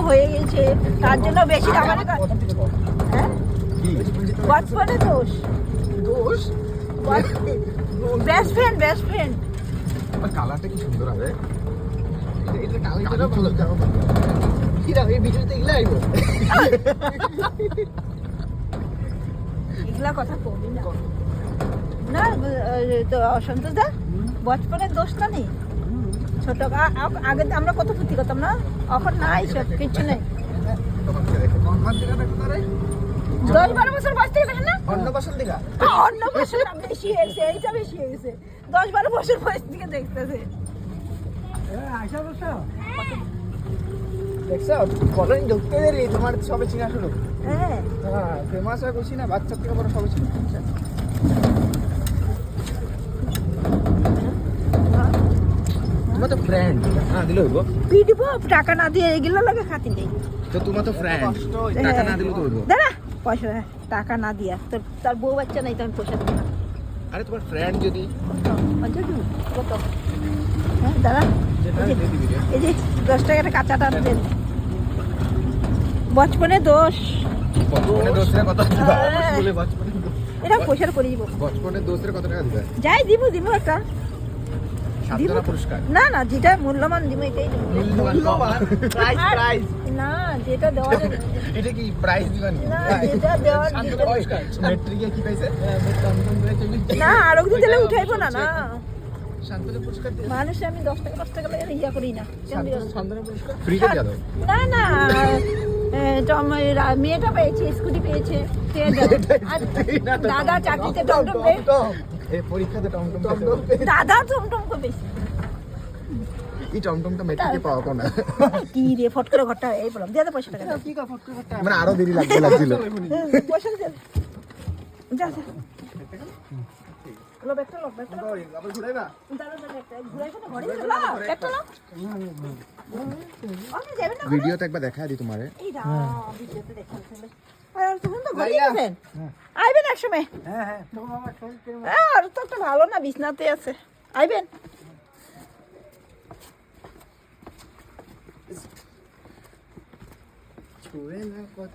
হয়ে গেছে, তার জন্য বেশি আমার হ্যাঁ বচপনে দোষ দোষ বেস্ট ফ্রেন্ড কালারটা কি সুন্দর হবে। এটা কালারটা ভালো যাও কিরা এই ভিডিওতে এগুলা আইবো এগুলা কথা কবি না না তো সন্তোষ দা বচপনের দোষটা নেই ছোট আগে আমরা কত ফুর্তি করতাম না, এখন নাই সব কিছু নেই। 10-12 বছর বয়স থেকে দেখেন না অন্নপ্রাশন দেখা অন্নপ্রাশন বেশি হয়েছে, এইটা বেশি হয়েছে, 10-12 বছর বয়স থেকে দেখতেছে। দেখছো কলোনি ঢুকতে দেরি তোমার সবে চিনা শুরু। হ্যাঁ হ্যাঁ ফেমাস হয়ে খুশি না, বাচ্চা থেকে বড় সবে চিনা। তোমার তো ফ্রেন্ড হ্যাঁ দিলে হইব পিডিব টাকা না দিয়ে এগুলো লাগে খাতি নেই তো তোমার তো ফ্রেন্ড টাকা না দিলে তো হইব। দাঁড়া পয়সা টাকা না দিয়া তোর তার বউ বাচ্চা নাই তো আমি পয়সা দেবো না। আরে তোমার ফ্রেন্ড যদি কত হ্যাঁ দাঁড়া এই যে 10 টাকাটা কাঁচাটা দেন বচপনে দোষ বচপনে দোষের কত দিবা বলে বচপনে এটা পয়সার করে দিব বচপনে দোষের কত টাকা দিবা যাই দিব একটা সাতটা পুরস্কার না না যেটা মূল্যবান দিব এটাই দিব মূল্যবান প্রাইস না যেটা দেওয়া যাবে এটা কি প্রাইস দিবা নি না যেটা দেওয়া মেট্রিকে কি পাইছে না আর ওগুলো দিলে উঠাইবো না না শান্তনা পুরস্কার দিয়ে মানুষ আমি 10 টাকা লাগে ইয়া করি না শান্তনা পুরস্কার ফ্রিতে দিয়ে দাও না না মেয়েটা পেয়েছে স্কুটি পেয়েছে দাদা চাকরিতে টমটম পেয়ে এই পরীক্ষাতে টমটম দাদা টমটম পেয়েছে এই টমটমটা মেট্রিকে পাওয়া কোনা কি রে ফট করে ঘরটা এই বললাম দিয়ে দে পয়সা টাকা কি কা ফট করে ঘরটা মানে আরো দেরি লাগছিল পয়সা দে যা যা লো ব্যাগটা আবার ঘুরাইবা দাদা ঘুরাই তো ঘরে চলো ব্যাগটা লো আমি যাবেন না ভিডিওতে একবার দেখা দি তোমারে এই দা ভিডিওতে দেখাল আর তুমি তো ঘরে গেছেন আইবেন এক সময় হ্যাঁ হ্যাঁ তোমার বাবা ফোন করে আর তো একটা ভালো না বিছনাতে আছে আইবেন ছুঁয়ে না কত